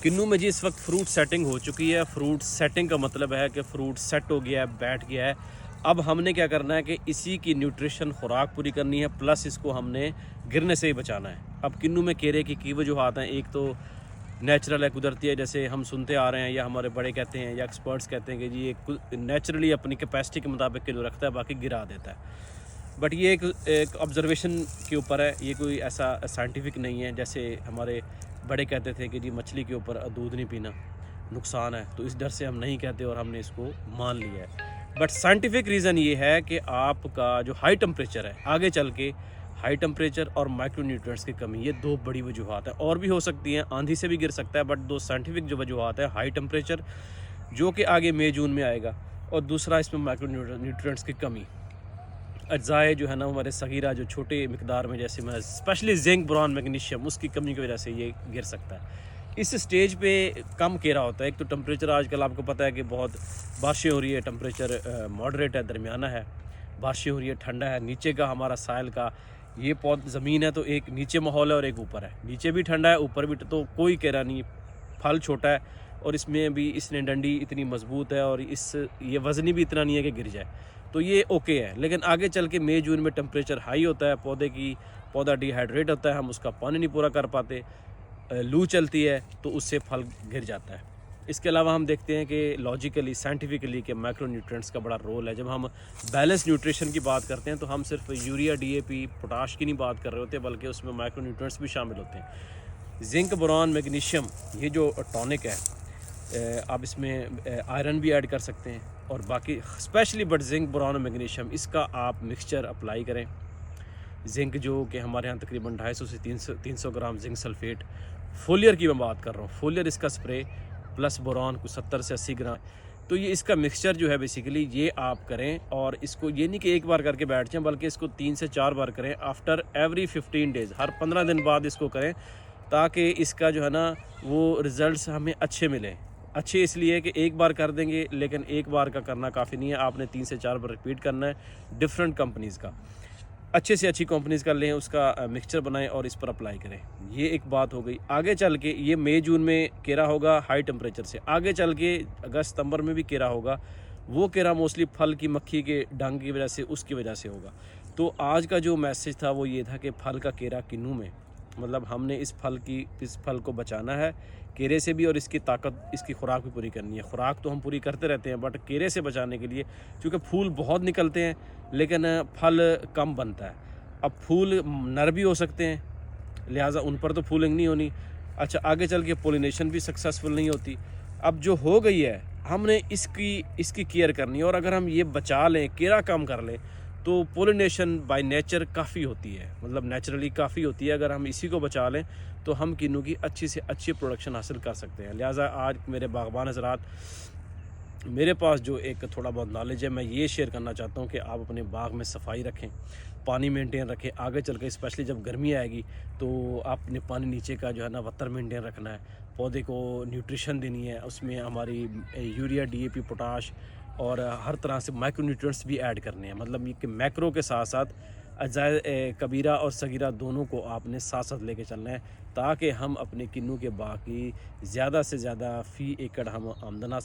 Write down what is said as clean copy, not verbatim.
किन्नू में जी इस वक्त फ्रूट सेटिंग हो चुकी है। फ्रूट सेटिंग का मतलब है कि फ्रूट सेट हो गया है, बैठ गया है। अब हमने क्या करना है कि इसी की न्यूट्रिशन खुराक पूरी करनी है, प्लस इसको हमने गिरने से ही बचाना है। अब किन्नू में केरे की वजूहत हैं। एक तो नेचुरल है, कुदरती है, जैसे हम सुनते आ रहे हैं या हमारे बड़े कहते हैं या एक्सपर्ट्स कहते हैं कि जी ये नेचुरली अपनी कैपेसिटी के मुताबिक किलो रखता है, बाकी गिरा देता है। बट ये एक ऑब्जर्वेशन के ऊपर है, ये कोई ऐसा साइंटिफिक नहीं है। जैसे हमारे बड़े कहते थे कि जी मछली के ऊपर दूध नहीं पीना, नुकसान है, तो इस डर से हम नहीं कहते और हमने इसको मान लिया है। बट साइंटिफिक रीज़न ये है कि आपका जो हाई टेम्परेचर है, आगे चल के हाई टेम्परेचर और माइक्रोन्यूट्रिएंट्स की कमी, ये दो बड़ी वजूहत है। और भी हो सकती हैं, आंधी से भी गिर सकता है, बट दो साइंटिफिक जो वजूहत है, हाई टेम्परेचर जो कि आगे मई जून में आएगा, और दूसरा इसमें माइक्रोन्यूट्रिएंट्स की कमी। अज्जाए जो है ना हमारे सगीरा, जो छोटे मिकदार में, जैसे मैं स्पेशली जिंक, बोरॉन, मैग्नीशियम, उसकी कमी की वजह से ये गिर सकता है। इस स्टेज पे कम केरा होता है। एक तो टेम्परेचर आजकल आपको पता है कि बहुत बारिशें हो रही है, टेम्परेचर मॉडरेट है, दरमियाना है, बारिशें हो रही है, ठंडा है। नीचे का हमारा साइल का ये पौध ज़मीन है, तो एक नीचे माहौल है और एक ऊपर है। नीचे भी ठंडा है, ऊपर भी, तो कोई केरा नहीं, फल छोटा है, और इसमें भी इसने डंडी इतनी मजबूत है, और ये वज़नी भी इतना नहीं है कि गिर जाए, तो ये ओके है। लेकिन आगे चल के मई जून में टेम्परेचर हाई होता है, पौधा डिहाइड्रेट होता है, हम उसका पानी नहीं पूरा कर पाते, लू चलती है, तो उससे फल गिर जाता है। इसके अलावा हम देखते हैं कि लॉजिकली, साइंटिफिकली, कि माइक्रोन्यूट्रिएंट्स का बड़ा रोल है। जब हम बैलेंस न्यूट्रिशन की बात करते हैं तो हम सिर्फ यूरिया, डीएपी, पोटाश की नहीं बात कर रहे होते, बल्कि उसमें माइक्रोन्यूट्रिएंट्स भी शामिल होते हैं। जिंक, बोरॉन, मैग्नीशियम, ये जो टॉनिक है, आप इसमें आयरन भी ऐड कर सकते हैं, और बाकी स्पेशली बट जिंक, बोरॉन और मैग्नीशियम, इसका आप मिक्सचर अप्लाई करें। जिंक जो कि हमारे यहाँ तकरीबन 250 से 300 ग्राम जिंक सल्फेट, फोलियर की मैं बात कर रहा हूँ, फोलियर इसका स्प्रे, प्लस बोरॉन कुछ 70 से 80 ग्राम। तो ये इसका मिक्सचर जो है बेसिकली ये आप करें, और इसको ये नहीं कि एक बार करके बैठ जाएं, बल्कि इसको 3 से 4 बार करें, आफ्टर एवरी 15 डेज़, हर 15 दिन बाद इसको करें, ताकि इसका जो है ना वो रिज़ल्ट्स हमें अच्छे मिलें। अच्छे इसलिए कि एक बार कर देंगे, लेकिन एक बार का करना काफ़ी नहीं है, आपने 3 से 4 बार रिपीट करना है। डिफरेंट कंपनीज़ का, अच्छे से अच्छी कंपनीज़ का लें, उसका मिक्सचर बनाएं और इस पर अप्लाई करें। ये एक बात हो गई। आगे चल के ये मई जून में केरा होगा हाई टेम्परेचर से, आगे चल के अगस्त सितंबर में भी केरा होगा। वो केरा मोस्टली फल की मक्खी के डंग की वजह से, उसकी वजह से होगा। तो आज का जो मैसेज था वो ये था कि फल का केरा किन्नू में, मतलब हमने इस फल को बचाना है केरे से भी, और इसकी ताकत, इसकी खुराक भी पूरी करनी है। खुराक तो हम पूरी करते रहते हैं, बट केरे से बचाने के लिए, क्योंकि फूल बहुत निकलते हैं लेकिन फल कम बनता है। अब फूल नर भी हो सकते हैं, लिहाजा उन पर तो फूलिंग नहीं होनी। अच्छा, आगे चल के पोलिनेशन भी सक्सेसफुल नहीं होती। अब जो हो गई है, हमने इसकी केयर करनी है, और अगर हम ये बचा लें, केरा कम कर लें, तो पोलिनेशन बाय नेचर काफ़ी होती है, मतलब नेचुरली काफ़ी होती है। अगर हम इसी को बचा लें तो हम किन्नू की अच्छी से अच्छी प्रोडक्शन हासिल कर सकते हैं। लिहाजा आज मेरे बागबान हज़रात, मेरे पास जो एक थोड़ा बहुत नॉलेज है, मैं ये शेयर करना चाहता हूँ कि आप अपने बाग में सफाई रखें, पानी मेंटेन रखें। आगे चल के स्पेशली जब गर्मी आएगी तो आपने पानी नीचे का जो है ना वत्तर मेंटेन रखना है, पौधे को न्यूट्रिशन देनी है, उसमें हमारी यूरिया, डीएपी, पोटाश और हर तरह से माइक्रोन्यूट्रिएंट्स भी ऐड करने हैं। मतलब ये कि मैक्रो के साथ साथ अजाय कबीरा और सगीरा दोनों को आपने साथ साथ लेके चलना है, ताकि हम अपने किन्नू के बाग की ज़्यादा से ज़्यादा फ़ी एकड़ हम आमदन हासिल